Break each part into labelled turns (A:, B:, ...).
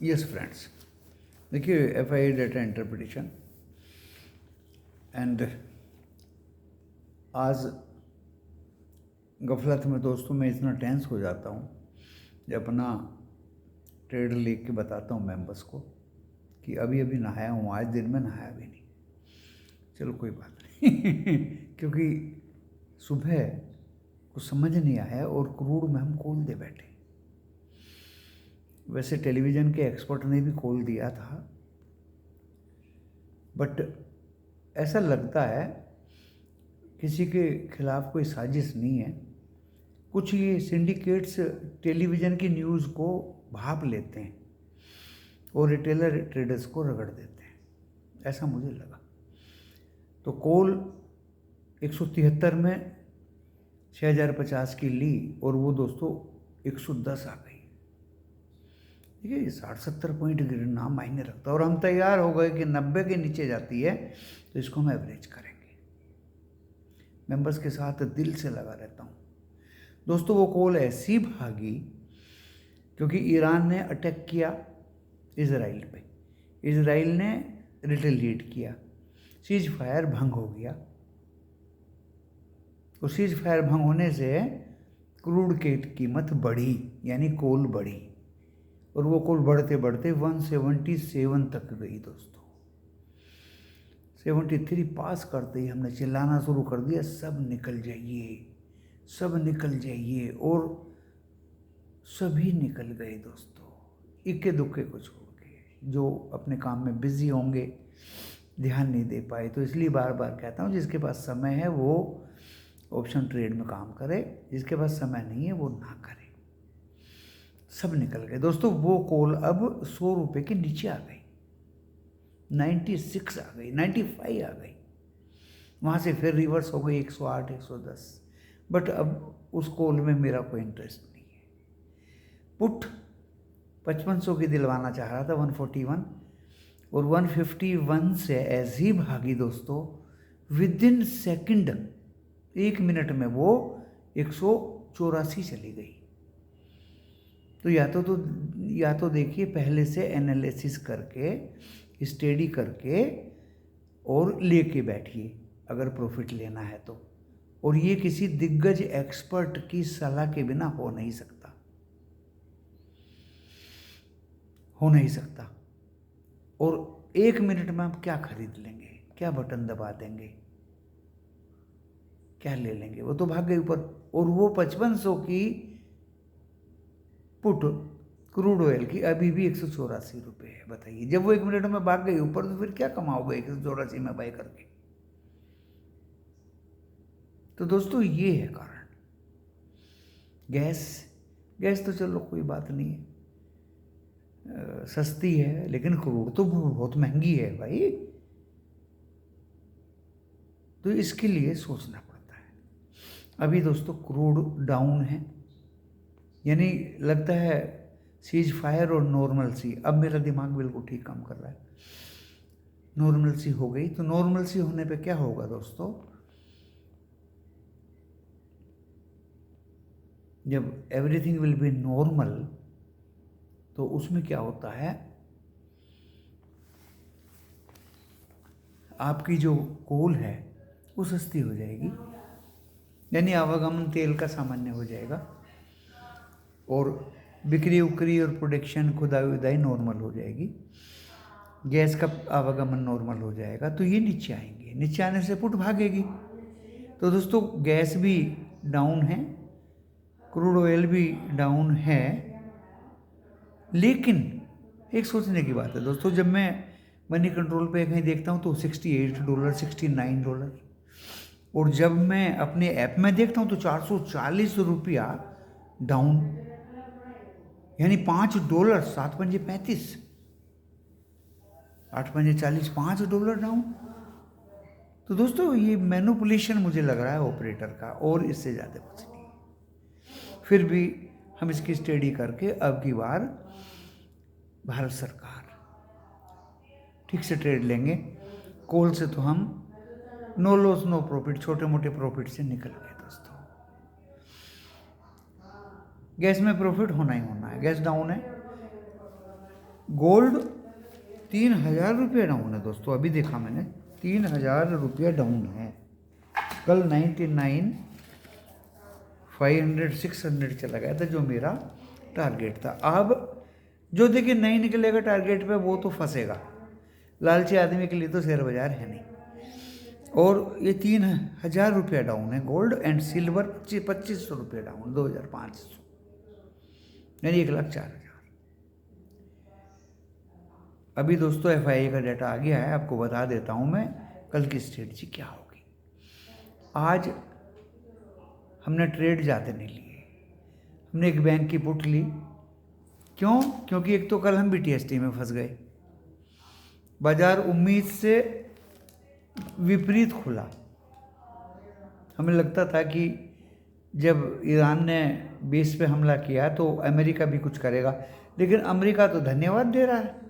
A: Yes friends, देखिए FI data interpretation and आज गफलत में दोस्तों मैं इतना टेंस हो जाता हूँ जब अपना ट्रेड लिख के बताता हूँ मेंबर्स को कि अभी अभी नहाया हूँ, आज दिन में नहाया भी नहीं। चलो कोई बात नहीं क्योंकि सुबह कुछ समझ नहीं आया और क्रूड में हम कॉल दे बैठे। वैसे टेलीविज़न के एक्सपर्ट ने भी कॉल दिया था, बट ऐसा लगता है किसी के खिलाफ कोई साजिश नहीं है। कुछ ये सिंडिकेट्स टेलीविज़न की न्यूज़ को भाप लेते हैं और रिटेलर ट्रेडर्स को रगड़ देते हैं, ऐसा मुझे लगा। तो कॉल 173 में 6050 की ली और वो दोस्तों 110 आ गई। देखिए 60-70 पॉइंट गिरना मायने रखता है और हम तैयार हो गए कि 90 के नीचे जाती है तो इसको हम एवरेज करेंगे। मेंबर्स के साथ दिल से लगा रहता हूँ दोस्तों। वो कॉल ऐसी भागी क्योंकि ईरान ने अटैक किया इजराइल पे, इजराइल ने रिटेलिएट किया, सीज फायर भंग हो गया। और सीज फायर भंग होने से क्रूड की कीमत बढ़ी, यानी कोल बढ़ी और वो कोल बढ़ते बढ़ते 177 तक गई दोस्तों। 73 पास करते ही हमने चिल्लाना शुरू कर दिया, सब निकल जाइए, सब निकल जाइए। और सभी निकल गए दोस्तों, इक्के दुक्के को छोड़ के। जो अपने काम में बिजी होंगे ध्यान नहीं दे पाए। तो इसलिए बार बार कहता हूँ, जिसके पास समय है वो ऑप्शन ट्रेड में काम करे, जिसके पास समय नहीं है वो ना करे। सब निकल गए दोस्तों। वो कॉल अब 100 रुपये के नीचे आ गई, 96 आ गई, 95 आ गई। वहाँ से फिर रिवर्स हो गई 108, 110। बट अब उस कॉल में मेरा कोई इंटरेस्ट नहीं है। पुट 5500 की दिलवाना चाह रहा था, 141 और 151 से ऐसी ही भागी दोस्तों। विद इन सेकेंड, 1 मिनट में वो 184 चली गई। तो या तो देखिए पहले से एनालिसिस करके स्टडी करके और लेके बैठिए अगर प्रॉफिट लेना है तो। और ये किसी दिग्गज एक्सपर्ट की सलाह के बिना हो नहीं सकता, हो नहीं सकता। और 1 मिनट में आप क्या खरीद लेंगे, क्या बटन दबा देंगे, क्या ले लेंगे? वो तो भाग गई ऊपर। और वो 5500 की पुट क्रूड ऑयल की अभी भी 184 रुपये है। बताइए, जब वो 1 मिनट में भाग गई ऊपर तो फिर क्या कमाओगे 184 में बाय करके? तो दोस्तों ये है कारण। गैस तो चलो कोई बात नहीं है, सस्ती है, लेकिन क्रूड तो बहुत महंगी है भाई। तो इसके लिए सोचना पड़ता है। अभी दोस्तों क्रूड डाउन है, यानी लगता है सीज फायर और नॉर्मल सी। अब मेरा दिमाग बिल्कुल ठीक काम कर रहा है। नॉर्मल सी हो गई, तो नॉर्मल सी होने पे क्या होगा दोस्तों? जब एवरीथिंग विल बी नॉर्मल तो उसमें क्या होता है, आपकी जो कोल है वो सस्ती हो जाएगी, यानी आवागमन तेल का सामान्य हो जाएगा और बिक्री उक्री और प्रोडक्शन खुदाई उदाई नॉर्मल हो जाएगी, गैस का आवागमन नॉर्मल हो जाएगा। तो ये नीचे आएंगे, नीचे आने से पुट भागेगी। तो दोस्तों गैस भी डाउन है, क्रूड ऑयल भी डाउन है, लेकिन एक सोचने की बात है दोस्तों, जब मैं मनी कंट्रोल पे कहीं देखता हूँ तो $68, $69, और जब मैं अपने ऐप में देखता हूँ तो 440 रुपया डाउन, यानी $5, 7 पंजे 35, 8 पंजे 40, $5 डाउन। तो दोस्तों ये मैनिपुलेशन मुझे लग रहा है ऑपरेटर का, और इससे ज़्यादा कुछ नहीं। फिर भी हम इसकी स्टडी करके अब की बार भारत सरकार ठीक से ट्रेड लेंगे। कोल से तो हम नो लॉस नो प्रॉफिट, छोटे मोटे प्रॉफिट से निकल गए दोस्तों। गैस में प्रॉफिट होना ही होना है, गैस डाउन है, गोल्ड 3,000 रुपये डाउन है दोस्तों, अभी देखा मैंने 3,000 रुपया डाउन है। कल 99, 500, 600 चला गया था जो मेरा टारगेट था। अब जो देखिए नहीं निकलेगा टारगेट पे वो तो फंसेगा, लालची आदमी के लिए तो शेयर बाजार है नहीं। और ये 3,000 रुपया डाउन है गोल्ड, एंड सिल्वर 2,500 रुपये डाउन, 2,500, यानी 1,04,000। अभी दोस्तों FII का डाटा आ गया है, आपको बता देता हूँ मैं कल की स्ट्रेटजी क्या होगी। आज हमने ट्रेड ज़्यादा नहीं लिए, हमने एक बैंक की पुट ली। क्यों? क्योंकि एक तो कल हम BTST में फंस गए, बाजार उम्मीद से विपरीत खुला। हमें लगता था कि जब ईरान ने बेस पे हमला किया तो अमेरिका भी कुछ करेगा, लेकिन अमेरिका तो धन्यवाद दे रहा है,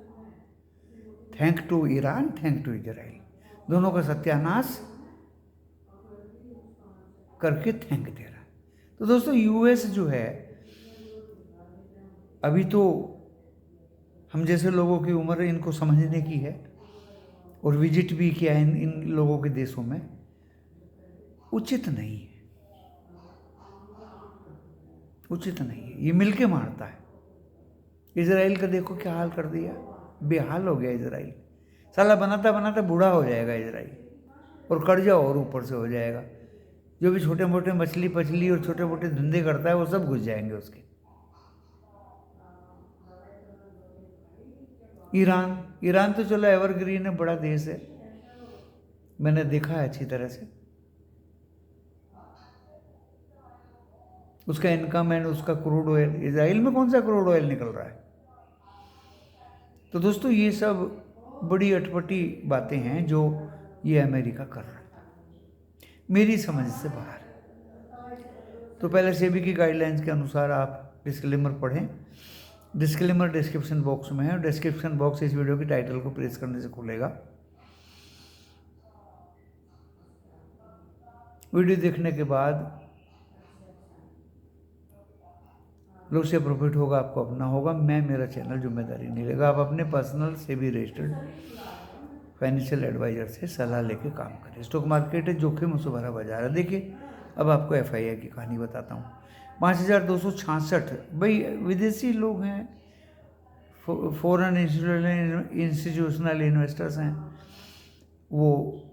A: thank to Iran, thank to Israel, दोनों का सत्यानाश करके थैंक दे रहा है। तो दोस्तों US जो है, अभी तो हम जैसे लोगों की उम्र इनको समझने की है, और विजिट भी किया है इन लोगों के देशों में, उचित नहीं है, उचित नहीं है। ये मिलके मारता है। इजराइल का देखो क्या हाल कर दिया, बेहाल हो गया इजराइल। साला बनाता बनाता बूढ़ा हो जाएगा इजराइल, और कर्जा और ऊपर से हो जाएगा। जो भी छोटे मोटे मछली पछली और छोटे मोटे धंधे करता है वो सब घुस जाएंगे उसके। ईरान तो चलो एवरग्रीन है, बड़ा देश है, मैंने देखा है अच्छी तरह से उसका इनकम एंड उसका क्रूड ऑयल। इजराइल में कौन सा क्रूड ऑयल निकल रहा है? तो दोस्तों ये सब बड़ी अटपटी बातें हैं जो ये अमेरिका कर रहा है, मेरी समझ से बाहर है। तो पहले सेबी की गाइडलाइंस के अनुसार आप डिस्क्लेमर पढ़ें, डिस्क्लेमर डिस्क्रिप्शन बॉक्स में है, और डिस्क्रिप्शन बॉक्स इस वीडियो की टाइटल को प्रेस करने से खुलेगा। वीडियो देखने के बाद लोग से प्रॉफिट होगा, आपको अपना होगा, मैं मेरा चैनल जिम्मेदारी नहीं लेगा। आप अपने personal SEBI registered financial advisor से सलाह लेके काम करें। स्टॉक मार्केट है, जोखिम से भरा बाजार है। देखिए अब आपको FII की कहानी बताता हूँ। 5,266 भाई विदेशी लोग हैं, फॉरेन इंस्टीट्यूशनल इन्वेस्टर्स हैं, वो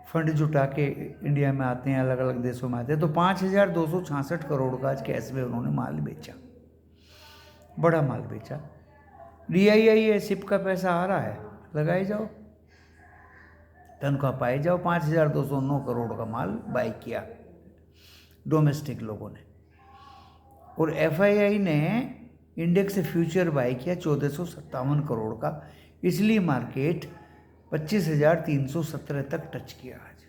A: फंड जुटा के इंडिया में आते हैं, अलग अलग देशों में आते हैं। तो 5,266 करोड़ का आज कैश में उन्होंने माल बेचा, बड़ा माल बेचा। DII सिप का पैसा आ रहा है, लगाए जाओ, तनख्वाह पाए जाओ। 5,209 करोड़ का माल बाई किया डोमेस्टिक लोगों ने, और FII ने इंडेक्स फ्यूचर बाई किया 1,457 करोड़ का। इसलिए मार्केट 25,317 तक टच किया आज,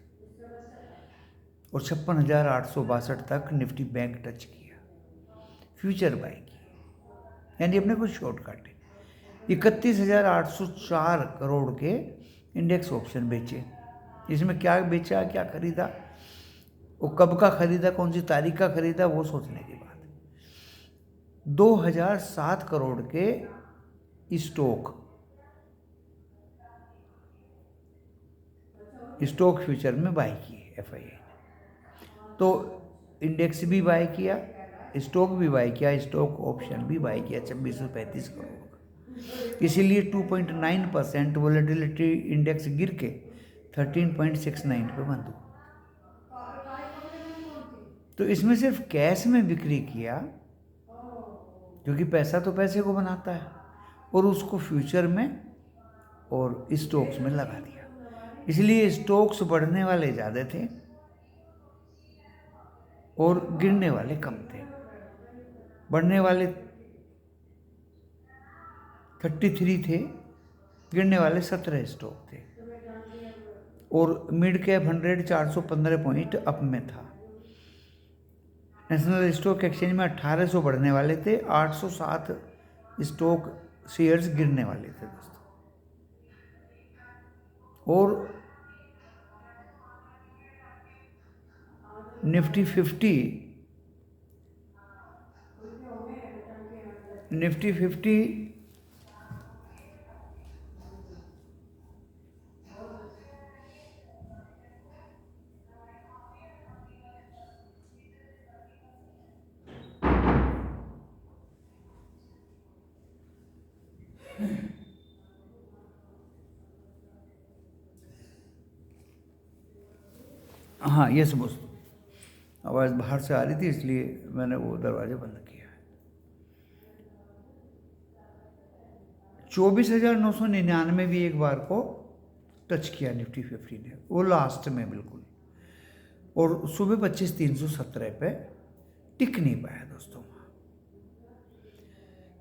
A: और 56,862 तक निफ्टी बैंक टच किया, फ्यूचर बाई की, यानी अपने कुछ शॉर्ट काटे। 31,804 करोड़ के इंडेक्स ऑप्शन बेचे। इसमें क्या बेचा, क्या खरीदा, वो कब का खरीदा, कौन सी तारीख का खरीदा, वो सोचने की बात है। 2,007 करोड़ के स्टॉक फ्यूचर में बाई किए FII ने। तो इंडेक्स भी बाई किया, स्टॉक भी बाई किया, स्टॉक ऑप्शन भी बाई किया 2,635 करोड़ का। इसीलिए 2.9% वोलेटिलिटी इंडेक्स गिर के 13.69 पे बंद हुआ। तो इसमें सिर्फ कैश में बिक्री किया, क्योंकि पैसा तो पैसे को बनाता है, और उसको फ्यूचर में और स्टॉक्स में लगा दिया। इसलिए स्टॉक्स बढ़ने वाले ज़्यादा थे और गिरने वाले कम थे। बढ़ने वाले 33 थे, गिरने वाले 17 स्टॉक थे, और मिड कैप 100 415 पॉइंट अप में था। नेशनल स्टॉक एक्सचेंज में 1800 बढ़ने वाले थे, 807 स्टॉक शेयर्स गिरने वाले थे दोस्तों। और निफ्टी 50 निफ्टी 50 हाँ यस बॉस, आवाज़ बाहर से आ रही थी इसलिए मैंने वो दरवाजे बंद किया है। 24,999 भी एक बार को टच किया निफ्टी 50 ने, वो लास्ट में बिल्कुल, और सुबह 25,317 पे टिक नहीं पाया दोस्तों।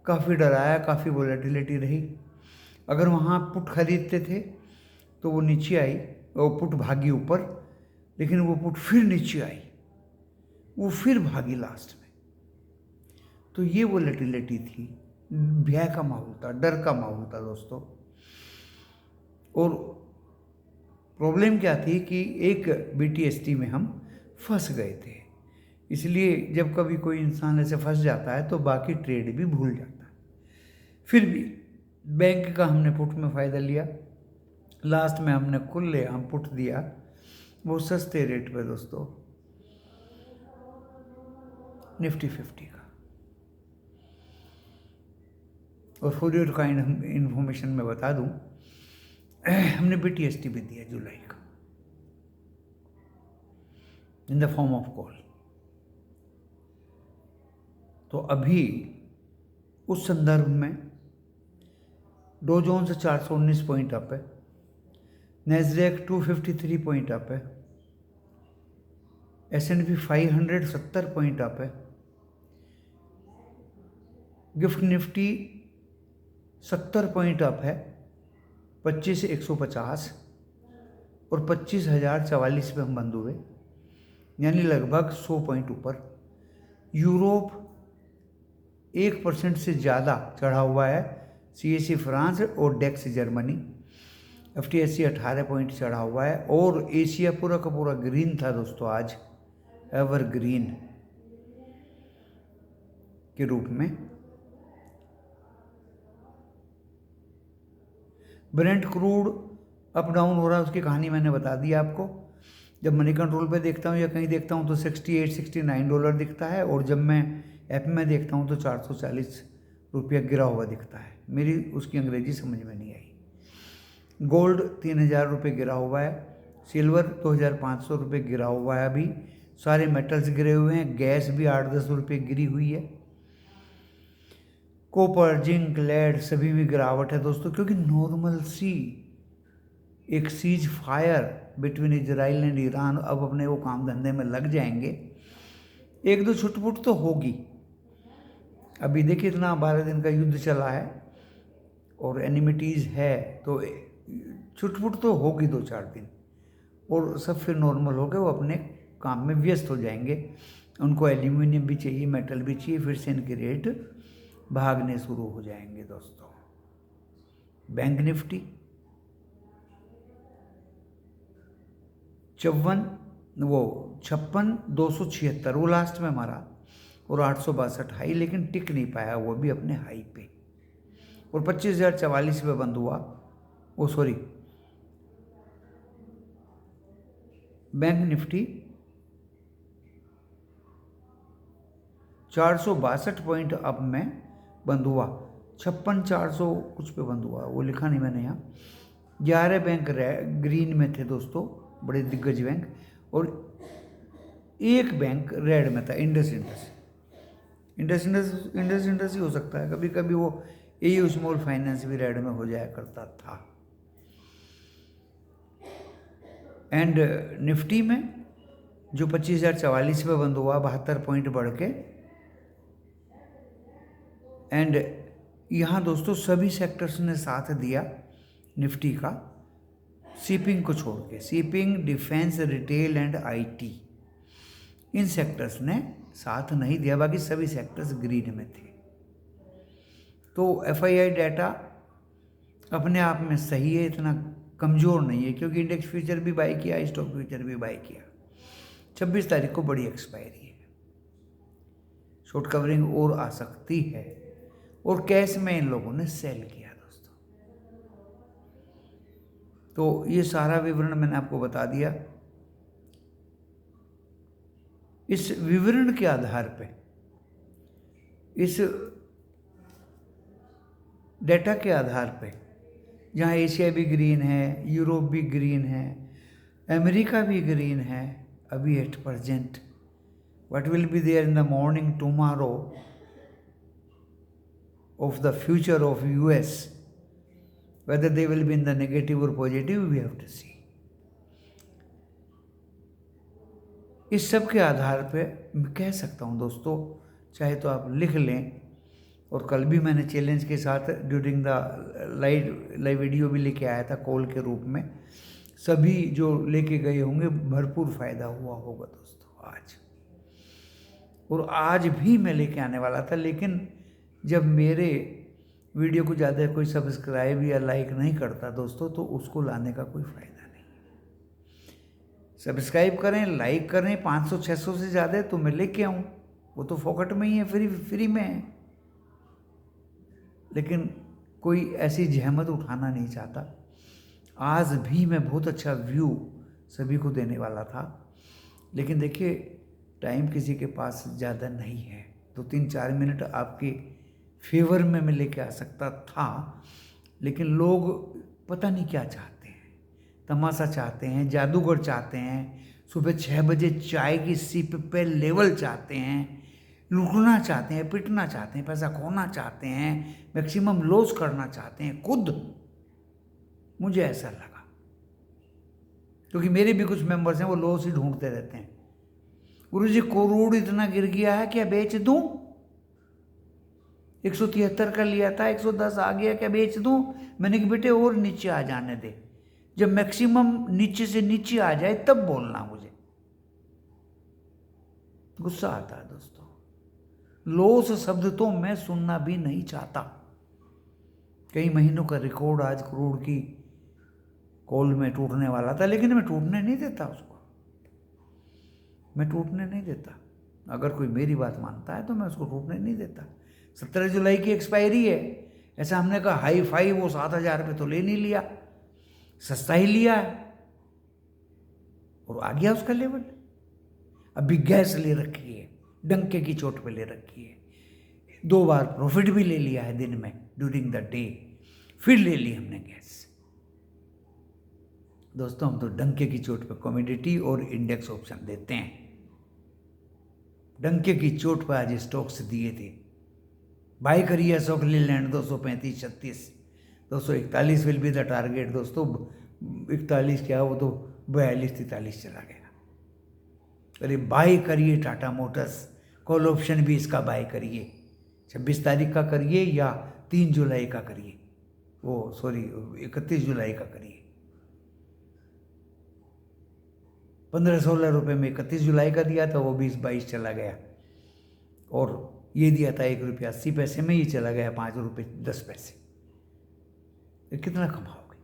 A: काफ़ी डराया, काफ़ी वोलेटिलिटी रही। अगर वहाँ पुट खरीदते थे तो वो नीचे आई, वो पुट भागी ऊपर, लेकिन वो पुट फिर नीचे आई, वो फिर भागी लास्ट में। तो ये वोलेटिलिटी थी, भय का माहौल था, डर का माहौल था दोस्तों। और प्रॉब्लम क्या थी कि एक BTST में हम फंस गए थे, इसलिए जब कभी कोई इंसान ऐसे फंस जाता है तो बाकी ट्रेड भी भूल जाता है। फिर भी बैंक का हमने पुट में फ़ायदा लिया, लास्ट में हमने खुलेआम पुट दिया, वो सस्ते रेट पे दोस्तों, निफ्टी 50 का। और फॉर योर काइंड इन्फॉर्मेशन में बता दूं, हमने BTST भी दिया जुलाई का in the form of call. तो अभी उस संदर्भ में डो जोन्स 419 पॉइंट अप है, नैस्डैक 253 पॉइंट अप है, S&P 500 70 पॉइंट अप है, गिफ्ट निफ्टी 70 पॉइंट अप है 25 से 150, और 25,044 पे हम बंद हुए, यानी लगभग 100 पॉइंट ऊपर। यूरोप 1% से ज़्यादा चढ़ा हुआ है, CAC फ्रांस और डेक्स जर्मनी, FTSE 18 पॉइंट चढ़ा हुआ है, और एशिया पूरा का पूरा ग्रीन था दोस्तों आज, एवर ग्रीन के रूप में। ब्रेंट क्रूड अप डाउन हो रहा है, उसकी कहानी मैंने बता दी आपको। जब मनी कंट्रोल पे देखता हूँ या कहीं देखता हूँ तो $68-69 दिखता है, और जब मैं ऐप में देखता हूँ तो 440 रुपया गिरा हुआ दिखता है। मेरी उसकी अंग्रेजी समझ में नहीं आई। गोल्ड 3,000 रुपये गिरा हुआ है, सिल्वर 2,500 रुपये गिरा हुआ है, अभी सारे मेटल्स गिरे हुए हैं, गैस भी 8-10 रुपये गिरी हुई है, कॉपर, जिंक, लेड सभी में गिरावट है दोस्तों, क्योंकि नॉर्मल सी एक cease fire between Israel and Iran अब अपने वो काम धंधे में लग जाएंगे। एक दो छुटपुट तो होगी, अभी देखिए इतना 12 दिन का युद्ध चला है और एनिमिटीज़ है, तो छुटपुट तो होगी 2-4 दिन, और सब फिर नॉर्मल हो गए, वो अपने काम में व्यस्त हो जाएंगे। उनको एल्यूमिनियम भी चाहिए, मेटल भी चाहिए, फिर से इनके रेट भागने शुरू हो जाएंगे दोस्तों। बैंक निफ्टी 56,276 वो लास्ट में मारा, और 862 हाई, लेकिन टिक नहीं पाया वो भी अपने हाई पे, और 25,044 पे बंद हुआ। वो sorry, bank Nifty 462 point up में बंद हुआ, 56,400 कुछ पे बंद हुआ, वो लिखा नहीं मैंने यहाँ। 11 बैंक ग्रीन में थे दोस्तों, बड़े दिग्गज बैंक, और एक बैंक रेड में था, इंडस ही हो सकता है, कभी कभी वो AU स्मॉल फाइनेंस भी रेड में हो जाया करता था। एंड निफ्टी में जो 25,044 पे बंद हुआ, 72 पॉइंट बढ़ के, एंड यहाँ दोस्तों सभी सेक्टर्स ने साथ दिया निफ्टी का, शिपिंग को छोड़ के, shipping, defence, retail and IT, in sectors ने साथ नहीं दिया, बाकी सभी सेक्टर्स ग्रीन में थे। तो FII डाटा अपने आप में सही है, इतना कमज़ोर नहीं है, क्योंकि इंडेक्स फ्यूचर भी बाई किया, स्टॉक फ्यूचर भी बाई किया। 26 तारीख को बड़ी एक्सपायरी है, शॉर्ट कवरिंग और आ सकती है, और कैश में इन लोगों ने सेल किया दोस्तों। तो ये सारा विवरण मैंने आपको बता दिया। इस विवरण के आधार पे, इस डेटा के आधार पे, जहाँ एशिया भी ग्रीन है, यूरोप भी ग्रीन है, अमेरिका भी ग्रीन है अभी at present, what will be there in the morning tomorrow of the future of US, whether they will be in the negative और positive, we have to see. इस सब के आधार पे मैं कह सकता हूँ दोस्तों, चाहे तो आप लिख लें, और कल भी मैंने चैलेंज के साथ ड्यूरिंग द लाइव वीडियो भी लेके आया था कॉल के रूप में। सभी जो लेके गए होंगे भरपूर फायदा हुआ होगा दोस्तों आज, और आज भी मैं लेके आने वाला था, लेकिन जब मेरे वीडियो को ज़्यादा कोई सब्सक्राइब या लाइक नहीं करता दोस्तों, तो उसको लाने का कोई फ़ायदा नहीं। सब्सक्राइब करें, लाइक करें, 500-600 से ज़्यादा तो मैं लेके आऊँ, वो तो फोकट में ही है, फ्री में है। लेकिन कोई ऐसी जहमत उठाना नहीं चाहता। आज भी मैं बहुत अच्छा व्यू सभी को देने वाला था, लेकिन देखिए टाइम किसी के पास ज़्यादा नहीं है, तो 3-4 मिनट आपके फेवर में मैं लेके आ सकता था, लेकिन लोग पता नहीं क्या चाहते हैं, तमाशा चाहते हैं, जादूगर चाहते हैं, सुबह 6 बजे चाय की सिप पे लेवल चाहते हैं, लूटना चाहते हैं, पिटना चाहते हैं, पैसा खोना चाहते हैं, मैक्सिमम लॉस करना चाहते हैं खुद। मुझे ऐसा लगा, क्योंकि मेरे भी कुछ मेंबर्स हैं वो लॉस ही ढूंढते रहते हैं। गुरुजी करोड़ इतना गिर गया है, क्या बेच दूं? 173 का लिया था, 110 आ गया, क्या बेच दूं? मैंने कि बेटे और नीचे आ जाने दे, जब मैक्सिमम नीचे से नीचे आ जाए तब बोलना। मुझे गुस्सा आता है दोस्तों। लॉस शब्द तो मैं सुनना भी नहीं चाहता। कई महीनों का रिकॉर्ड आज करोड़ की कॉल में टूटने वाला था, लेकिन मैं टूटने नहीं देता उसको, मैं टूटने नहीं देता। अगर कोई मेरी बात मानता है तो मैं उसको टूटने नहीं देता। 17 जुलाई की एक्सपायरी है, ऐसा हमने कहा हाई फाई वो 7,000 पे तो ले नहीं लिया, सस्ता ही लिया है और आ गया उसका लेवल। अभी गैस ले रखी है, डंके की चोट पे ले रखी है, 2 बार प्रॉफिट भी ले लिया है दिन में ड्यूरिंग द डे, फिर ले ली हमने गैस। दोस्तों हम तो डंके की चोट पे कमोडिटी और इंडेक्स ऑप्शन देते हैं। डंके की चोट पर आज स्टॉक्स दिए थे, बाय करिए Ashok Leyland 235, 36, 241 will be the target दोस्तों। 41 क्या, वो तो 42-43 चला गया। अरे बाय करिए टाटा मोटर्स, कॉल ऑप्शन भी इसका बाय करिए, 26 तारीख का करिए या 3 जुलाई का करिए, वो सॉरी 31 जुलाई का करिए। 15-16 रुपये में 31 जुलाई का दिया था, वो 20-22 चला गया, और ये दिया था 1 रुपया 80 पैसे में, ये चला गया 5 रुपये 10 पैसे। ये कितना कमाओगे?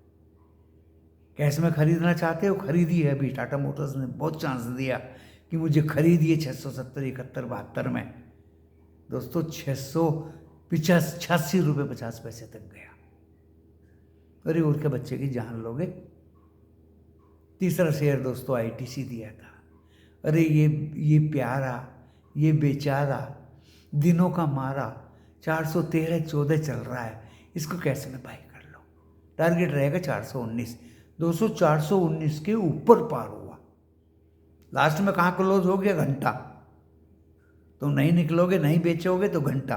A: कैश में खरीदना चाहते हो, खरीदी है। अभी टाटा मोटर्स ने बहुत चांस दिया कि मुझे खरीदिए 670, 71, 72 में दोस्तों 685 रुपये 50 पैसे तक गया। अरे और क्या बच्चे की जान लोगे। तीसरा शेयर दोस्तों आईटीसी दिया था। अरे ये प्यारा, ये बेचारा, दिनों का मारा 413-14 चल रहा है, इसको कैसे में बाई कर लो। टारगेट रहेगा 419, दोस्तों 419 के ऊपर पार हुआ। लास्ट में कहाँ क्लोज हो गया? घंटा। तो नहीं निकलोगे, नहीं बेचोगे तो घंटा,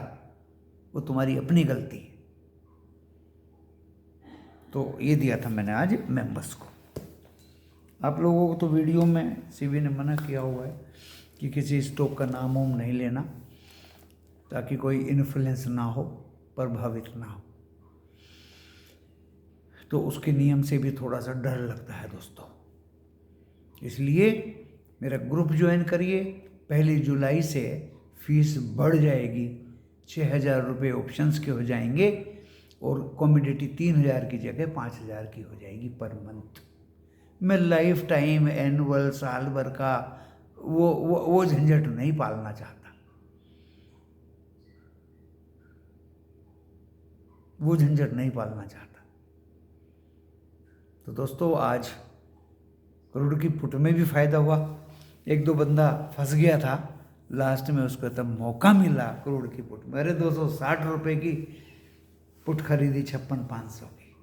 A: वो तुम्हारी अपनी गलती है। तो ये दिया था मैंने आज मेंबर्स को। आप लोगों को तो वीडियो में सीबी ने मना किया हुआ है कि किसी स्टॉक का नाम वाम नहीं लेना, ताकि कोई इन्फ्लुएंस ना हो, प्रभावित ना हो। तो उसके नियम से भी थोड़ा सा डर लगता है दोस्तों, इसलिए मेरा ग्रुप ज्वाइन करिए। 1 जुलाई से फीस बढ़ जाएगी, 6,000 रुपये ऑप्शंस के हो जाएंगे, और कमोडिटी 3,000 की जगह 5,000 की हो जाएगी पर मंथ। मैं लाइफ टाइम, एनुअल, साल भर का वो झंझट नहीं पालना चाहता। वो झंझट नहीं पालना चाहता। तो दोस्तों आज करोड़ की पुट में भी फायदा हुआ। एक दो बंदा फंस गया था, लास्ट में उसको तब मौका मिला करोड़ की पुट। मेरे 260 रुपये की पुट खरीदी 56,500 की,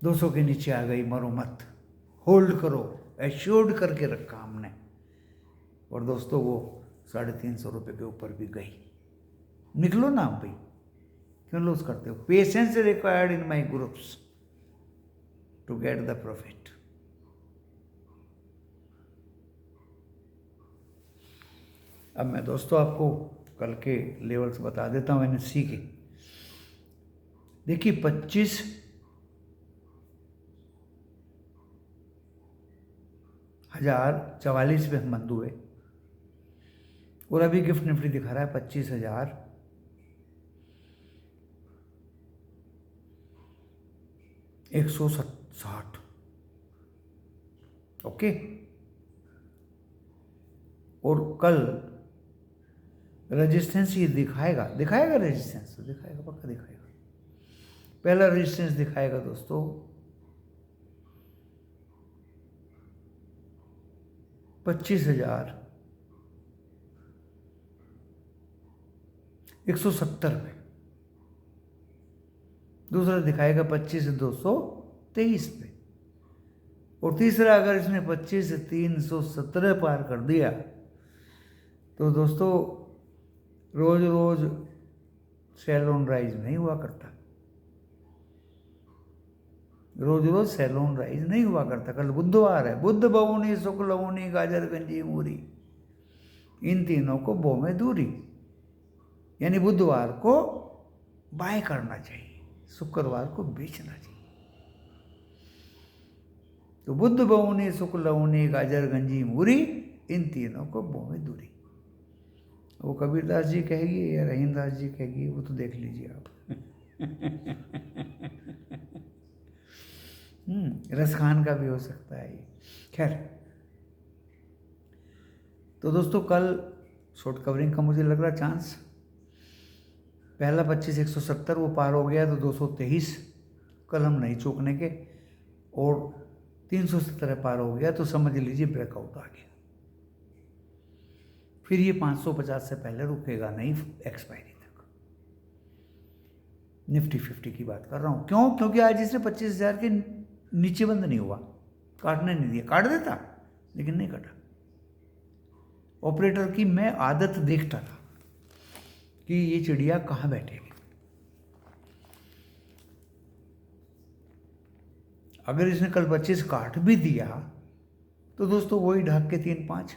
A: 200 के नीचे आ गई। मरो मत, होल्ड करो, एश्योर्ड करके रखा हमने। और दोस्तों वो 350 रुपये के ऊपर भी गई। निकलो ना आप भाई, क्यों लूज करते हो? Patience required in my groups to get the profit. अब मैं दोस्तों आपको कल के लेवल्स बता देता हूँ एनएससी के। देखिए 25,044 पे हम बंद हुए और अभी गिफ्ट निफ्टी दिखा रहा है 25,160। ओके, और कल रेजिस्टेंस ये दिखाएगा रेजिस्टेंस दिखाएगा, पक्का दिखाएगा। पहला रेजिस्टेंस दिखाएगा दोस्तों 25,170 में। दूसरा दिखाएगा 25,223 पे। और तीसरा अगर इसने 25,317 पार कर दिया तो दोस्तों रोज रोज सेल ऑन राइज नहीं हुआ करता, रोज रोज सेल ऑन राइज नहीं हुआ करता। कल बुधवार है, बुध बवनी शुक्ल लवनी गाजर गंजी मूरी, इन तीनों को बो में दूरी। यानी बुधवार को बाय करना चाहिए, शुक्रवार को बेचना चाहिए। तो बुध बवनी शुक्ल लवनी गाजर गंजी मूरी, इन तीनों को बो में दूरी। वो कबीरदास जी कहेगी या रहीमदास जी कहेगी, वो तो देख लीजिए आप। रसखान का भी हो सकता है ये। खैर, तो दोस्तों कल शॉर्ट कवरिंग का मुझे लग रहा चांस। पहला 25,170 वो पार हो गया तो 223 कल हम नहीं चूकने के, और 317 पार हो गया तो समझ लीजिए ब्रेकआउट आ गया। फिर ये 550 से पहले रुकेगा नहीं एक्सपायरी तक। निफ्टी 50 की बात कर रहा हूँ। क्यों? क्योंकि आज इसने 25,000 के नीचे बंद नहीं हुआ, काटने नहीं दिया। काट देता लेकिन नहीं काटा। ऑपरेटर की मैं आदत देखता था कि ये चिड़िया कहाँ बैठेगी। अगर इसने कल 25 काट भी दिया तो दोस्तों वही ढाक के 3-5,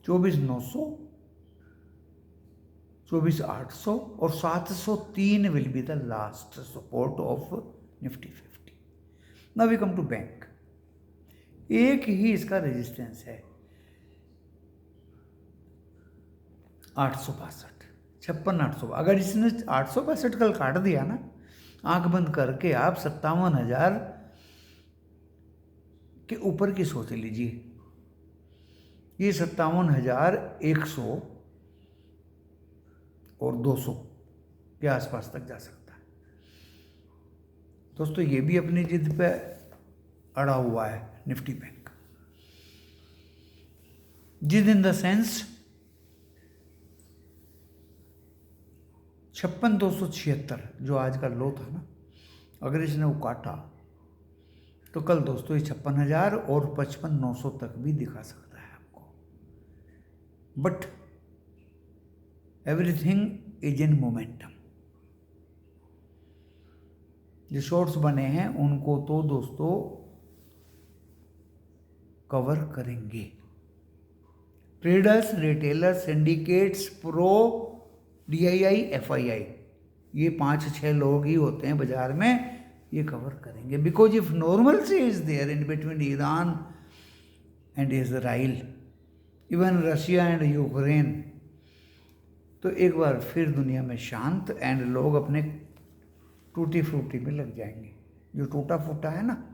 A: 24,900, 24,800 और 703 will be the last support of Nifty 50। Now we come to bank. एक ही इसका रेजिस्टेंस है 862, 56,800। अगर इसने 862 कल काट दिया ना, आंख बंद करके आप 57,000 के ऊपर की सोच लीजिए। ये 57,100 और 200 के आसपास तक जा सकता है। दोस्तों ये भी अपनी जिद पे अड़ा हुआ है निफ्टी बैंक। जिद इन द सेंस 56,276 जो आज का लो था ना, अगर इसने वो काटा तो कल दोस्तों ये 56,000 और 55,900 तक भी दिखा सकता है आपको। But everything is in momentum. जो शॉर्ट्स बने हैं उनको तो दोस्तों कवर करेंगे। Traders, retailers, syndicates, pro, DII, FII, ये 5-6 लोग ही होते हैं बाजार में, ये कवर करेंगे। Because if normalcy is there in between Iran and Israel, even Russia and Ukraine, तो एक बार फिर दुनिया में शांत एंड लोग अपने टूटी फ्रूटी में लग जाएंगे। जो टूटा फूटा है ना,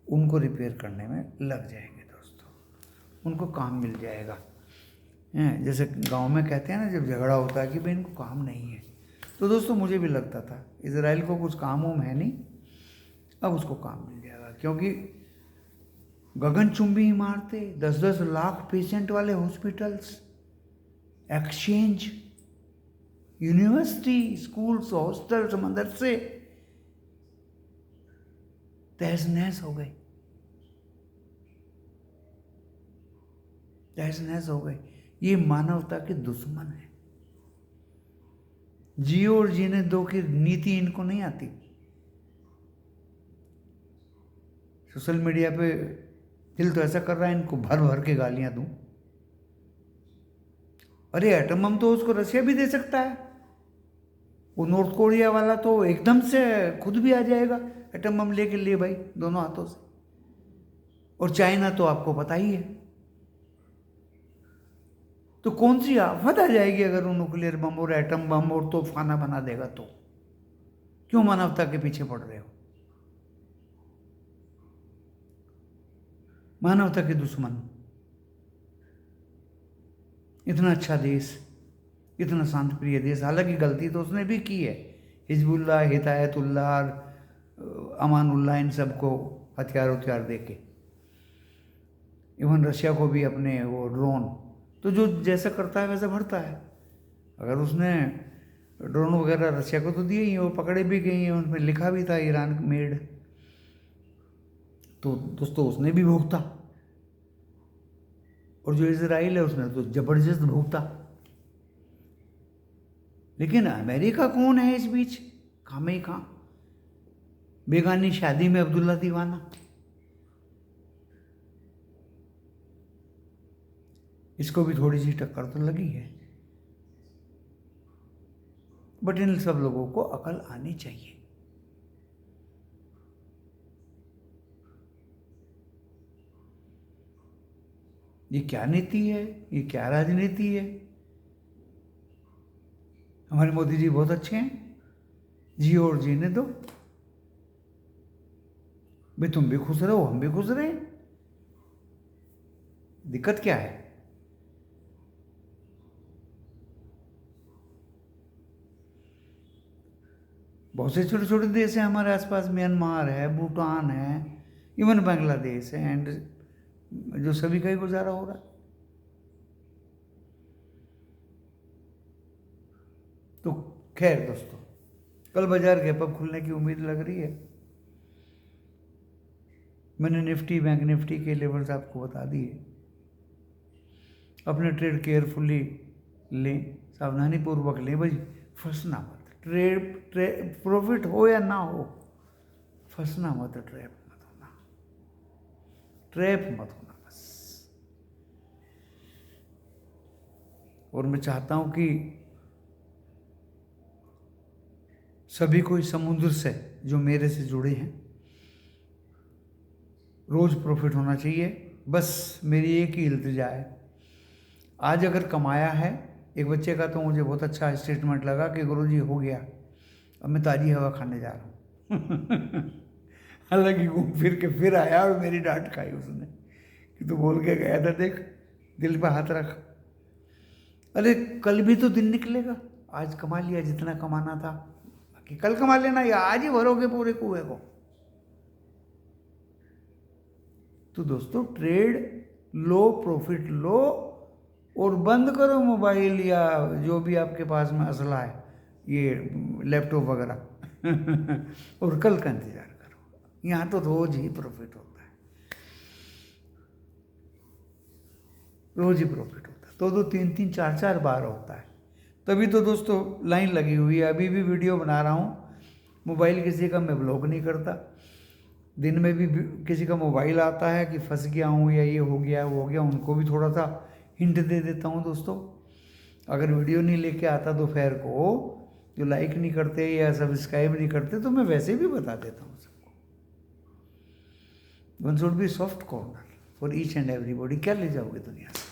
A: उनको रिपेयर करने में लग जाएंगे दोस्तों, उनको काम मिल जाएगा। जैसे गांव में कहते हैं ना, जब झगड़ा होता है कि भाई इनको काम नहीं है, तो दोस्तों मुझे भी लगता था इजराइल को कुछ काम वाम है नहीं, अब उसको काम मिल जाएगा, क्योंकि गगनचुंबी इमारतें, 10-10 लाख पेशेंट वाले hospitals, exchange, university, schools, hostels, मदरसे तहस नहस हो गए, तहस नहस हो गए। ये मानवता के दुश्मन है। जियो और जीने दो की नीति इनको नहीं आती। सोशल मीडिया पे दिल तो ऐसा कर रहा है इनको भर भर के गालियां दूं। अरे एटम बम तो उसको रशिया भी दे सकता है, वो नॉर्थ कोरिया वाला तो एकदम से खुद भी आ जाएगा एटम बम लेके लिए भाई दोनों हाथों से। और चाइना तो आपको पता ही है। तो कौन सी आफत आ जाएगी अगर वो न्यूक्लियर बम और एटम बम और तोफाना बना देगा तो? क्यों मानवता के पीछे पड़ रहे हो? मानवता के दुश्मन। इतना अच्छा देश, इतना शांत प्रिय देश, हालांकि गलती तो उसने भी की है। हिजबुल्लाह, हिदायतुल्लाह, अमानुल्लाह, इन सबको हथियार दे के, इवन रशिया को भी अपने वो ड्रोन, तो जो जैसा करता है वैसा भरता है। अगर उसने ड्रोन वगैरह रशिया को तो दिए ही, वो पकड़े भी गई हैं, उनमें लिखा भी था ईरान मेड, तो दोस्तों उसने भी भुगता। और जो इजराइल है उसने तो जबरदस्त भुगता। लेकिन अमेरिका कौन है इस बीच? खामे खां बेगानी शादी में अब्दुल्ला दीवाना। इसको भी थोड़ी सी टक्कर तो लगी है, बट इन सब लोगों को अकल आनी चाहिए। ये क्या नीति है? ये क्या राजनीति है? हमारे मोदी जी बहुत अच्छे हैं, जियो और जीने दो भाई, तुम भी खुश रहो हम भी खुश रहे, दिक्कत क्या है? बहुत से छोटे छोटे देश हैं हमारे आसपास, म्यांमार है, भूटान है, इवन बांग्लादेश है, एंड जो सभी का ही गुजारा हो रहा है। तो खैर दोस्तों, कल बाजार गैप अप खुलने की उम्मीद लग रही है। मैंने निफ्टी, बैंक निफ्टी के लेवल्स आपको बता दिए। अपने ट्रेड केयरफुली लें, सावधानी पूर्वक लें भाई, फंसना मत। ट्रेड प्रॉफिट हो या ना हो, फंसना मत, ट्रैप मत होना, ट्रैप मत होना बस। और मैं चाहता हूं कि सभी को इस समुद्र से, जो मेरे से जुड़े हैं, रोज प्रॉफिट होना चाहिए। बस मेरी एक ही इल्तिजा है, आज अगर कमाया है, एक बच्चे का तो मुझे बहुत अच्छा स्टेटमेंट लगा कि गुरुजी हो गया, अब मैं ताज़ी हवा खाने जा रहा हूँ। हालांकि घूम फिर के फिर आया और मेरी डांट खाई उसने कि तू बोल के गया था, देख दिल पे हाथ रख। अरे कल भी तो दिन निकलेगा, आज कमा लिया जितना कमाना था, बाकी कल कमा लेना, या आज ही भरोगे पूरे कुएं को। तो दोस्तों ट्रेड लो, प्रॉफिट लो, और बंद करो मोबाइल या जो भी आपके पास में असला है, ये लैपटॉप वगैरह, और कल का इंतजार करो। यहाँ तो रोज ही प्रॉफिट होता है, रोज ही प्रॉफिट होता है, तो 3-3, 4-4 बार होता है। तभी तो दोस्तों लाइन लगी हुई है, अभी भी वीडियो बना रहा हूँ। मोबाइल किसी का मैं ब्लॉक नहीं करता, दिन में भी किसी का मोबाइल आता है कि फंस गया हूँ या ये हो गया वो हो गया, उनको भी थोड़ा सा हिंट दे देता हूँ दोस्तों। अगर वीडियो नहीं लेके आता दोपहर को, जो लाइक नहीं करते या सब्सक्राइब नहीं करते, तो मैं वैसे भी बता देता हूँ सबको। One should be soft corner for each and everybody. क्या ले जाओगे दुनिया से?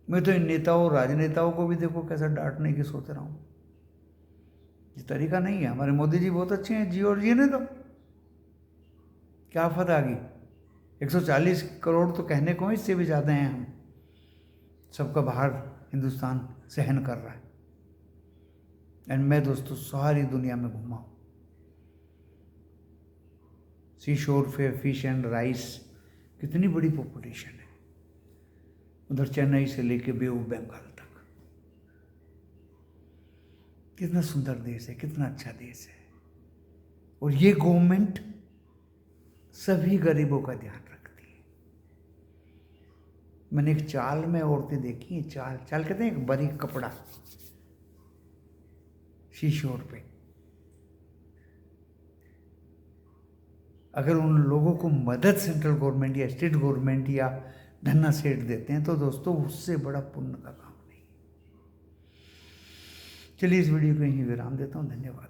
A: मैं तो इन नेताओं, राजनेताओं को भी देखो कैसा डांटने की सोच रहा हूँ। ये तरीका नहीं है। हमारे मोदी जी बहुत अच्छे हैं, जियो और जीने दो, क्या आफत आ गई? 140 करोड़ तो कहने को, इससे भी ज़्यादा हैं हम, सबका बाहर हिंदुस्तान सहन कर रहा है। एंड मैं दोस्तों सारी दुनिया में घूमा हूँ। सी शोर पे फिश एंड राइस, कितनी बड़ी पॉपुलेशन है उधर, चेन्नई से लेके बे ऑफ बंगाल तक। कितना सुंदर देश है, कितना अच्छा देश है। और ये गवर्नमेंट सभी गरीबों का ध्यान रखती है। मैंने एक चाल में औरतें देखी हैं, चाल चाल कहते हैं एक बारीक कपड़ा शीशोर पे। अगर उन लोगों को मदद सेंट्रल गवर्नमेंट या स्टेट गवर्नमेंट या धन्ना सेठ देते हैं तो दोस्तों उससे बड़ा पुण्य का काम नहीं। चलिए इस वीडियो को यहीं विराम देता हूँ। धन्यवाद।